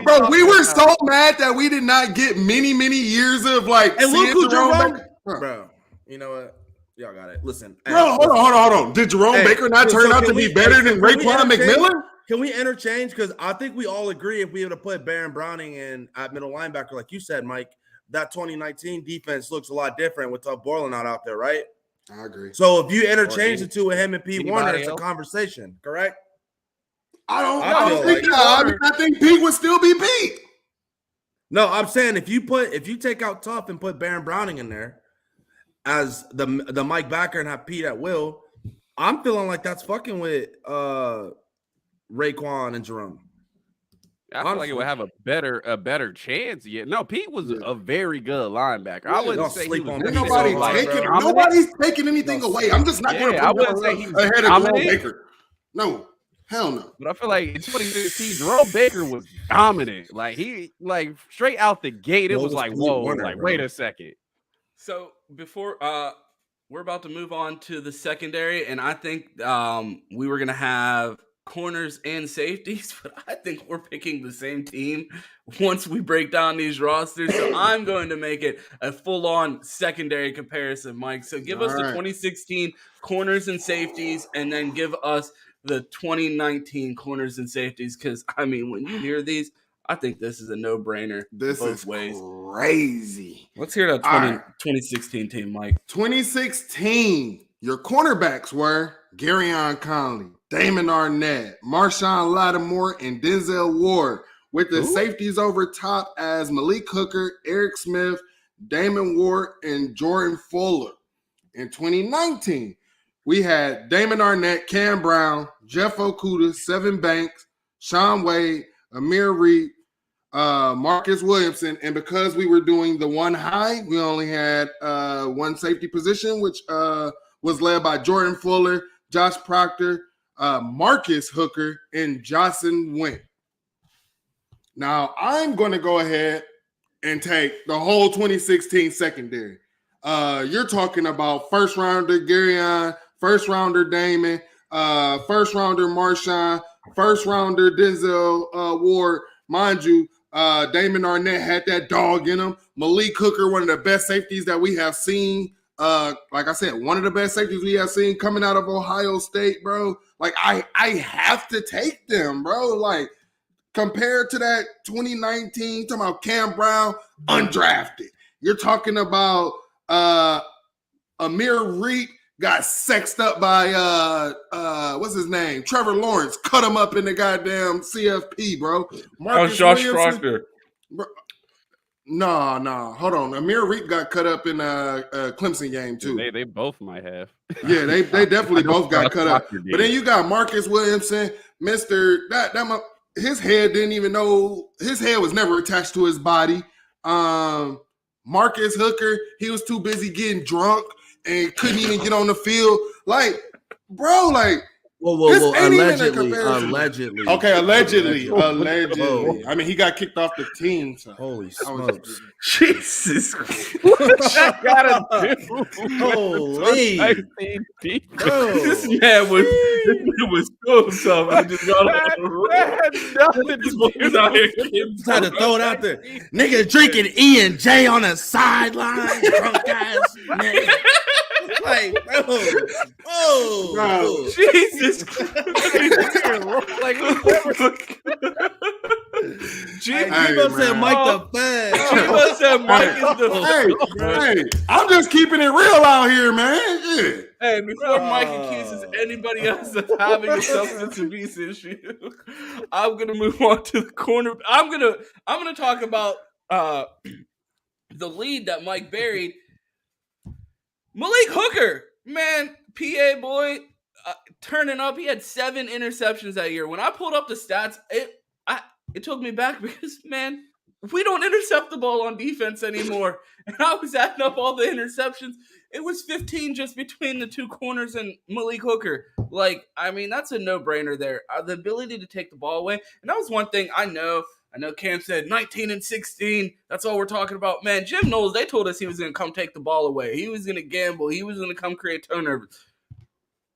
Bro, we were so mad that we did not get many years of like. And look who Jerome Baker. Bro, you know what? Y'all got it. Listen. Bro, hold on. Did Jerome Baker not turn out to be better than Raekwon McMillan? Can we interchange? Because I think we all agree if we were to put Baron Browning in at middle linebacker, like you said, Mike, that 2019 defense looks a lot different with Tough Borland not out there, right? I agree. So if you interchange the two with him and Pete Warner, it's a conversation, correct? I think Pete would still be Pete. No, I'm saying if you take out Tough and put Baron Browning in there as the Mike backer and have Pete at will, I'm feeling like that's fucking with Raekwon and Jerome. I feel like it would have a better chance. Yeah, no, Pete was a very good linebacker. I wouldn't say he was nobody's taking anything away. I'm just not going to. I wouldn't say he was ahead of Jerome Baker. No, hell no. But I feel like in 2016, Jerome Baker was dominant. Like he straight out the gate, it was like whoa, wait a second. So before we're about to move on to the secondary, and I think we were gonna have corners and safeties, but I think we're picking the same team once we break down these rosters. So I'm going to make it a full-on secondary comparison, Mike. So give us the 2016 corners and safeties, and then give us the 2019 corners and safeties. Because I mean, when you hear these, I think this is a no-brainer. This both is ways. Crazy. Let's hear that 2016 team, Mike. 2016, your cornerbacks were Garyon Conley, Damon Arnett, Marshawn Lattimore, and Denzel Ward, with the safeties over top as Malik Hooker, Eric Smith, Damon Ward, and Jordan Fuller. In 2019, we had Damon Arnett, Cam Brown, Jeff Okuda, Seven Banks, Sean Wade, Amir Reed, Marcus Williamson, and because we were doing the one high, we only had one safety position, which was led by Jordan Fuller, Josh Proctor, Marcus Hooker, and Jocelyn Went. Now, I'm going to go ahead and take the whole 2016 secondary. You're talking about first-rounder Garyon, first-rounder Damon, first-rounder Marshawn, first-rounder Denzel Ward. Mind you, Damon Arnett had that dog in him. Malik Hooker, one of the best safeties that we have seen. Like I said, one of the best safeties we have seen coming out of Ohio State, bro. Like, I have to take them, bro. Like, compared to that 2019, talking about Cam Brown, undrafted. You're talking about Amir Reed got sexed up by what's his name? Trevor Lawrence. Cut him up in the goddamn CFP, bro. Marcus Josh Proctor. No. Hold on. Amir Reap got cut up in a Clemson game too. They both might have. Yeah, they definitely both got cut up. Did. But then you got Marcus Williamson, his head didn't even know his head was never attached to his body. Marcus Hooker, he was too busy getting drunk and couldn't even get on the field. Like, bro, like. Whoa, allegedly. Okay, allegedly. I mean, he got kicked off the team. So. Holy smokes. Jesus Christ. I gotta do. Holy. This man was so tough. I just got Tried to throw it out there. Nigga drinking E&J on the sideline. Drunk ass nigga. Like, bro. Jesus Christ. Like, G-Bo said Mike the Fed. G-Bo said Mike is the Hey, I'm just keeping it real out here, man. Yeah. Hey, before Mike accuses anybody else of having a substance abuse issue, I'm gonna move on to the corner. I'm gonna talk about the lead that Mike buried. Malik Hooker, man, PA boy, turning up. He had 7 interceptions that year. When I pulled up the stats, it took me back because, man, we don't intercept the ball on defense anymore. And I was adding up all the interceptions. It was 15 just between the 2 corners and Malik Hooker. Like, I mean, that's a no-brainer there. The ability to take the ball away. And that was one thing I know Cam said 19 and 16. That's all we're talking about. Man, Jim Knowles, they told us he was going to come take the ball away. He was going to gamble. He was going to come create turnovers.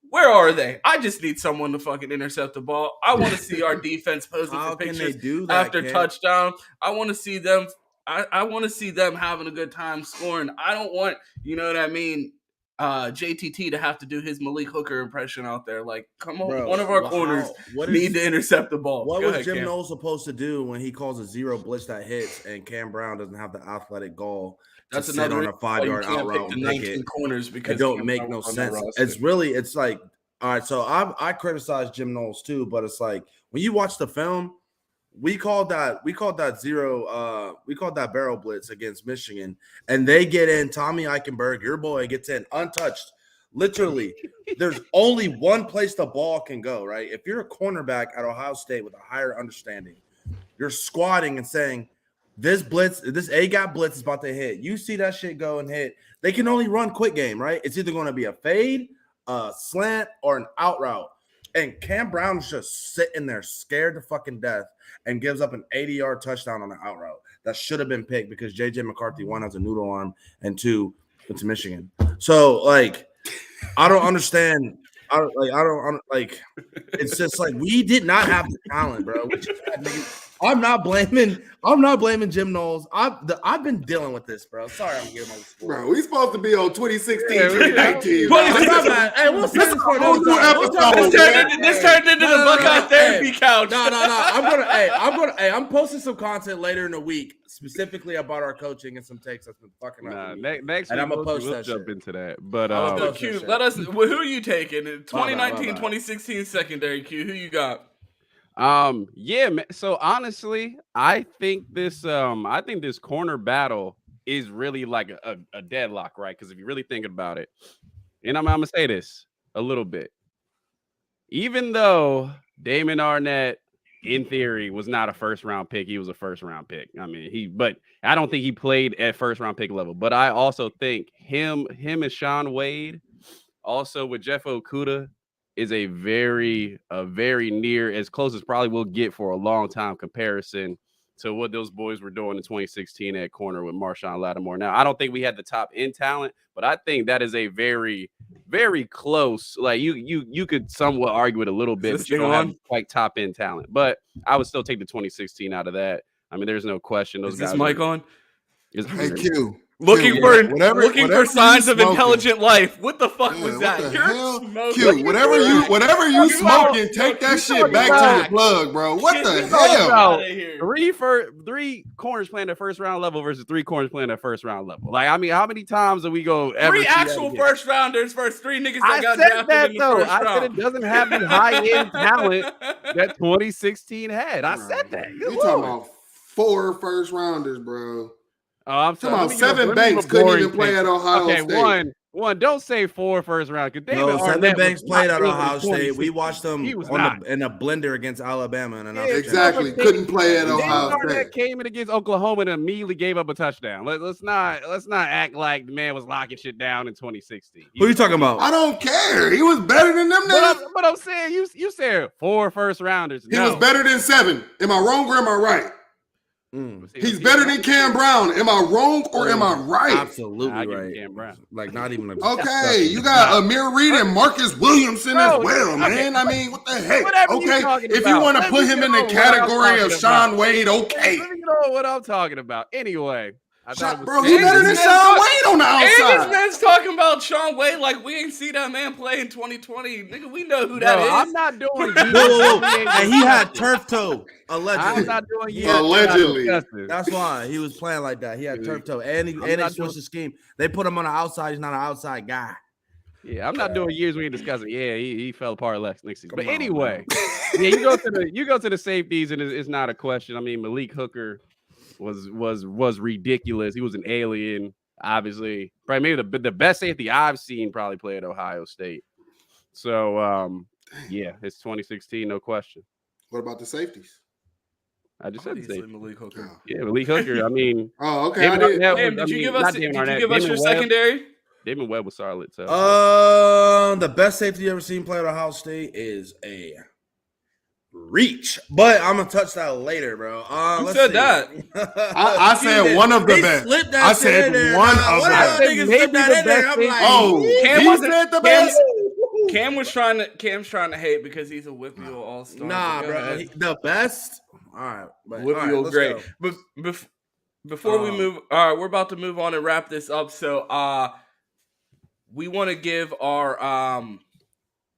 Where are they? I just need someone to fucking intercept the ball. I want to see our defense posing for pictures after touchdown. I want to see them. I want to see them having a good time scoring. I don't want, you know what I mean, JTT to have to do his Malik Hooker impression out there. Like, come on, bro, one of our corners need to intercept the ball. What was Jim Knowles supposed to do when he calls a zero blitz that hits and Cam Brown doesn't have the athletic gall? That's sit on a 5-yard out route and 19 corners because it don't make no sense. It's like, all right, so I criticize Jim Knowles too, but it's like when you watch the film, we called that barrel blitz against Michigan, and they get in. Tommy Eichenberg, your boy, gets in untouched. Literally, there's only one place the ball can go, right? If you're a cornerback at Ohio State with a higher understanding, you're squatting and saying, this A-gap blitz is about to hit. You see that shit go and hit. They can only run quick game, right? It's either going to be a fade, a slant, or an out route. And Cam Brown's just sitting there scared to fucking death and gives up an 80-yard touchdown on an out route that should have been picked because J.J. McCarthy, 1, has a noodle arm, and 2, it's Michigan. So, like, I don't understand. It's just like we did not have the talent, bro. I'm not blaming Jim Knowles. I've been dealing with this, bro. Sorry, I'm getting my score. Bro, we supposed to be on 2016, 2019. Hey, we'll say this for another time. This turned into the Buckeye therapy couch. No. I'm posting some content later in the week, specifically about our coaching and some takes that's been fucking up. Next week, I'm gonna post we'll that jump shit. into that. But Q, let us. Who are you taking? 2019, 2016 secondary. Q, who you got? Yeah, man. So honestly, I think this corner battle is really like a deadlock, right? Because if you're really thinking about it, and I'm gonna say this a little bit, even though Damon Arnett, in theory, was not a first round pick, he was a first round pick. I mean, but I don't think he played at first round pick level. But I also think him and Sean Wade, also with Jeff Okudah, is a very near, as close as probably we'll get for a long time comparison to what those boys were doing in 2016 at corner with Marshawn Lattimore. Now, I don't think we had the top end talent, but I think that is a very, very close. Like you could somewhat argue it a little bit, but you don't have quite top end talent. But I would still take the 2016 out of that. I mean, there's no question. Those guys. Is this mic on? Hey, Q. Looking for signs of intelligent life. What the fuck was that? What the hell? Q, whatever you smoking, take that shit back to your plug, bro. What the hell? 3 corners playing at first round level versus 3 corners playing at first round level. Like, I mean, how many times do we go? 3 actual first rounders versus 3 niggas that got drafted in the first round. I said it doesn't have the high end talent that 2016 had. I said that. You talking about 4 first rounders, bro? Oh, I'm Come sorry. on, Seven Banks couldn't even play at Ohio Okay, State. one. Don't say 4 first round because David No, Seven Arnett was Banks not played at good in Ohio State. We 2016. watched He them was not. in a blender against Alabama in a Yeah, national Exactly. championship. Couldn't play at David Ohio Arnett State. came in against Oklahoma and immediately gave up a touchdown. Let's not act like the man was locking shit down in 2016. Who are you talking about? I don't care. He was better than them niggas. But I'm saying you said 4 first rounders. He was better than 7. Am I wrong or am I right? He's better than Cam Brown. Am I wrong or am I right? Absolutely right. Cam Brown. Like not even a Okay, you got Amir Reed and Marcus Williamson as well, man. I mean, what the heck? Okay, if you want to put him in the category of Sean Wade, okay. Let me know what I'm talking about. Anyway, Bro, he better than Sean Wade on the And this outside. man's talking about Sean Wade like we ain't see that man play in 2020. Nigga, we know who that is. I'm not doing Whoa. And he had turf toe, allegedly. I'm not doing years. Allegedly. That's why he was playing like that. He had turf toe, and he switched the scheme. They put him on the outside. He's not an outside guy. Yeah, I'm not doing years we ain't discussing. Yeah, he fell apart next season. But anyway, yeah, you go to the safeties, and it's not a question. I mean, Malik Hooker was ridiculous. He was an alien, obviously. Probably maybe the best safety I've seen probably play at Ohio State. So yeah, it's 2016, no question. What about the safeties? I just said the safety. Malik Hooker. Yeah, Malik Hooker. I mean, oh, okay. Did you give us your secondary? Damon Webb was solid. So the best safety you ever seen play at Ohio State is a reach, but I'm gonna touch that later, bro. Who said that? I said one of the best. I said one of the best. Maybe the best. Cam said the best. Cam's trying to hate because he's a Whippeal all-star. Nah, bro, the best. All right, Whippeal great. But before we move, all right, we're about to move on and wrap this up. So, we want to give our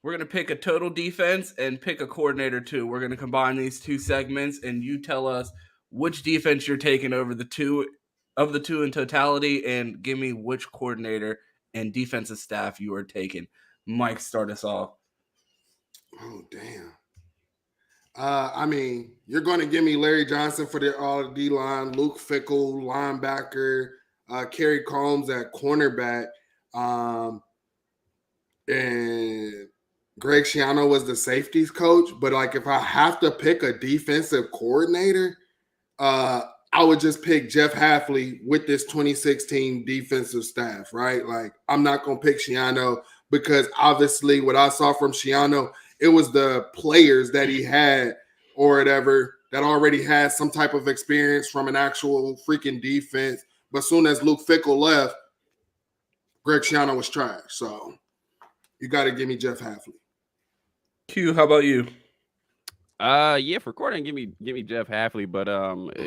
we're going to pick a total defense and pick a coordinator too. We're going to combine these two segments, and you tell us which defense you're taking over the two in totality, and give me which coordinator and defensive staff you are taking. Mike, start us off. Oh, damn. I mean, you're going to give me Larry Johnson for the D-line, Luke Fickell, linebacker, Kerry Combs at cornerback, and Greg Schiano was the safeties coach. But, like, if I have to pick a defensive coordinator, I would just pick Jeff Hafley with this 2016 defensive staff, right? Like, I'm not going to pick Schiano because, obviously, what I saw from Schiano – it was the players that he had or whatever that already had some type of experience from an actual freaking defense. But soon as Luke Fickell left, Greg Schiano was trash. So you got to give me Jeff Hafley. Q, how about you? Yeah, for coordinating, give me Jeff Hafley. But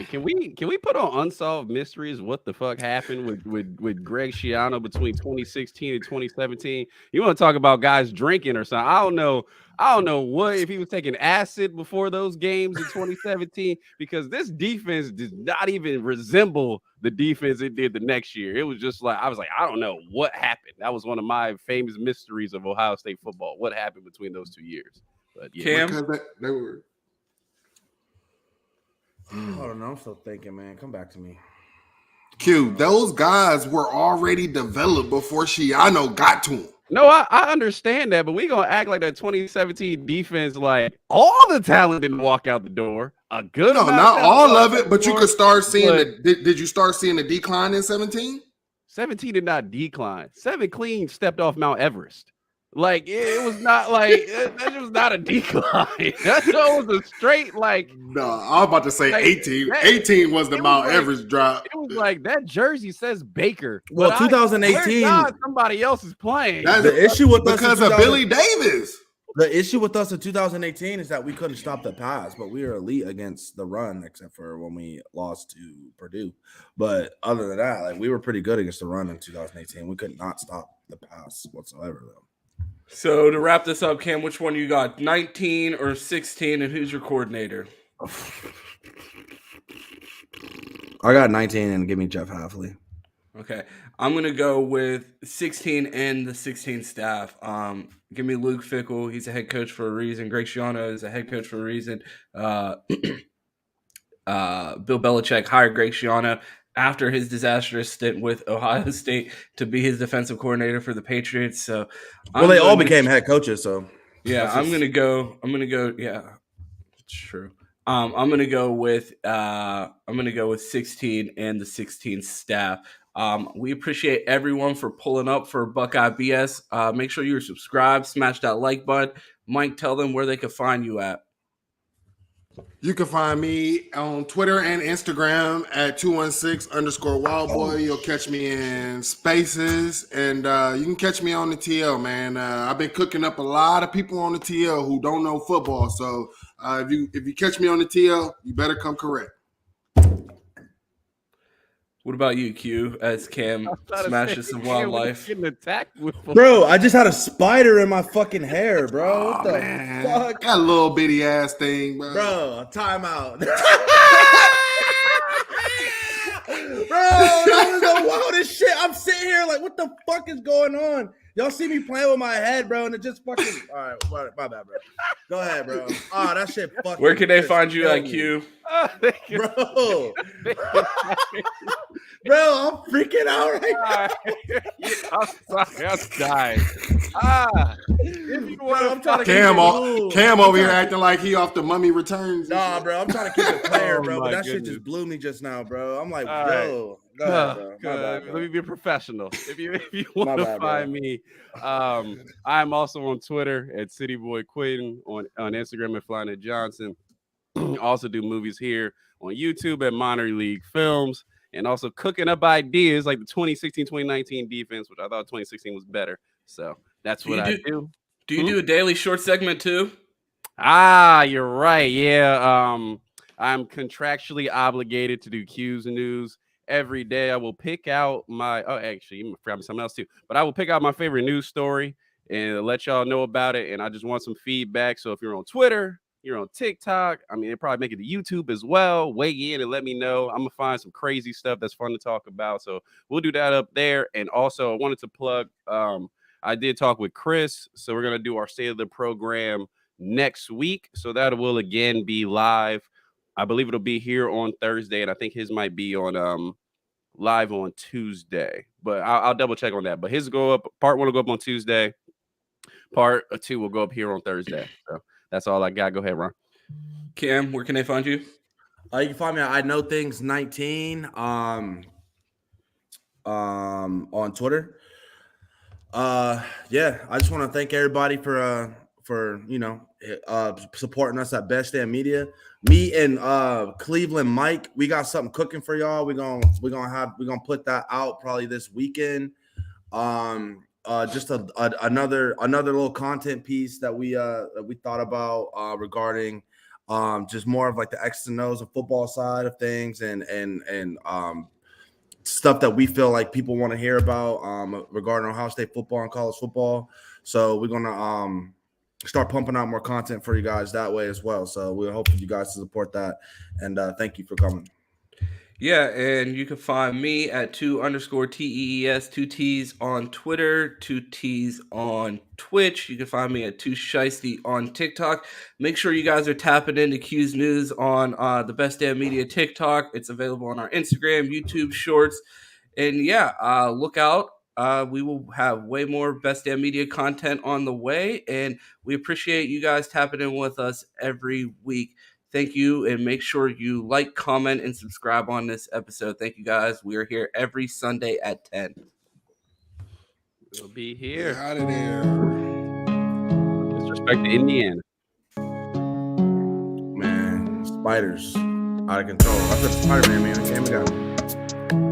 can we put on unsolved mysteries? What the fuck happened with Greg Schiano between 2016 and 2017? You want to talk about guys drinking or something? I don't know what if he was taking acid before those games in 2017, because this defense did not even resemble the defense it did the next year. It was just like I was like, I don't know what happened. That was one of my famous mysteries of Ohio State football. What happened between those 2 years? But yeah, Cam? They were. I don't know. I'm still thinking, man. Come back to me. Q, those guys were already developed before Schiano got to them. No, I understand that, but we gonna act like that 2017 defense, like all the talent didn't walk out the door. A good, no, amount not of all of it, but you could start seeing but, did you start seeing the decline in 17? 17 did not decline. 7 clean stepped off Mount Everest. Like it was not like that was not a decline. That was a straight like. No, I was about to say like, 18. 18 was the Mount Everest drop. It was like that jersey says Baker. Well, 2018, somebody else is playing. That's the issue with us because of Billy Davis. The issue with us in 2018 is that we couldn't stop the pass, but we were elite against the run, except for when we lost to Purdue. But other than that, like we were pretty good against the run in 2018. We could not stop the pass whatsoever, though. So to wrap this up, Cam, which one you got, 19 or 16, and who's your coordinator? I got 19 and give me Jeff Hafley. Okay, I'm gonna go with 16 and the 16 staff. Give me Luke Fickell. He's a head coach for a reason. Greg Schiano is a head coach for a reason. Bill Belichick hired Greg Schiano after his disastrous stint with Ohio State to be his defensive coordinator for the Patriots. So, well, they all became head coaches. So yeah, I'm gonna go. Yeah, it's true. I'm gonna go with 16 and the 16 staff. We appreciate everyone for pulling up for Buckeye BS. Make sure you're subscribed, smash that like button. Mike, tell them where they can find you at. You can find me on Twitter and Instagram at 216_wildboy. You'll catch me in spaces, and you can catch me on the TL, man. I've been cooking up a lot of people on the TL who don't know football. So if you catch me on the TL, you better come correct. What about you, Q? As Cam smashes some wildlife. Getting attacked with bro, I just had a spider in my fucking hair, bro. What the fuck? That little bitty ass thing, bro. Bro, time out. Bro, that was the wildest shit. I'm sitting here like, what the fuck is going on? Y'all see me playing with my head, bro, and it just fucking. All right, my bad, bro. Go ahead, bro. Oh, that shit fucking. Where can they find you at, Q? Bro. Bro, I'm freaking out right now. I'm sorry, I'm dying. I'm trying to Cam over here acting like he off the Mummy Returns. Nah, bro, I'm trying to keep it player, bro. But that goodness. shit just blew me just now, bro. I'm like, All yo. Go ahead, bro. My bad, bro. Let me be a professional. If you want to find me, I'm also on Twitter at CityBoyQuinn, on Instagram at Flying Johnson. Also do movies here on YouTube at Minor League Films, and also cooking up ideas like the 2016-2019 defense, which I thought 2016 was better. So that's what I do. Do you do a daily short segment too? You're right. Yeah. I'm contractually obligated to do Q's news every day. I will pick out actually, you forgot me something else too, but I will pick out my favorite news story and let y'all know about it. And I just want some feedback. So if you're on Twitter, you're on TikTok, I mean, they probably make it to YouTube as well. Weigh in and let me know. I'm gonna find some crazy stuff that's fun to talk about. So we'll do that up there. And also, I wanted to plug. I did talk with Chris, so we're gonna do our state of the program next week. So that will again be live. I believe it'll be here on Thursday, and I think his might be on live on Tuesday. But I'll double check on that. But his go up. Part 1 will go up on Tuesday. Part 2 will go up here on Thursday. So that's all I got. Go ahead, Ron. Cam, where can they find you? You can find me at I Know Things 19 on Twitter. Yeah, I just want to thank everybody for supporting us at Best Damn Media. Me and Cleveland Mike, we got something cooking for y'all. We're gonna put that out probably this weekend. Just another little content piece that we thought about regarding just more of like the X's and O's of football side of things and stuff that we feel like people want to hear about regarding Ohio State football and college football. So we're gonna start pumping out more content for you guys that way as well. So we hope you guys to support that, and thank you for coming. Yeah, and you can find me at 2_TEES, 2 T's on Twitter, 2 T's on Twitch. You can find me at 2Shiesty on TikTok. Make sure you guys are tapping into Q's News on the Best Damn Media TikTok. It's available on our Instagram, YouTube Shorts. And yeah, look out. We will have way more Best Damn Media content on the way. And we appreciate you guys tapping in with us every week. Thank you, and make sure you like, comment, and subscribe on this episode. Thank you, guys. We are here every Sunday at 10. We'll be here. Get out of there. Disrespect to Indiana. Man, spiders out of control. I put Spider-Man in the game.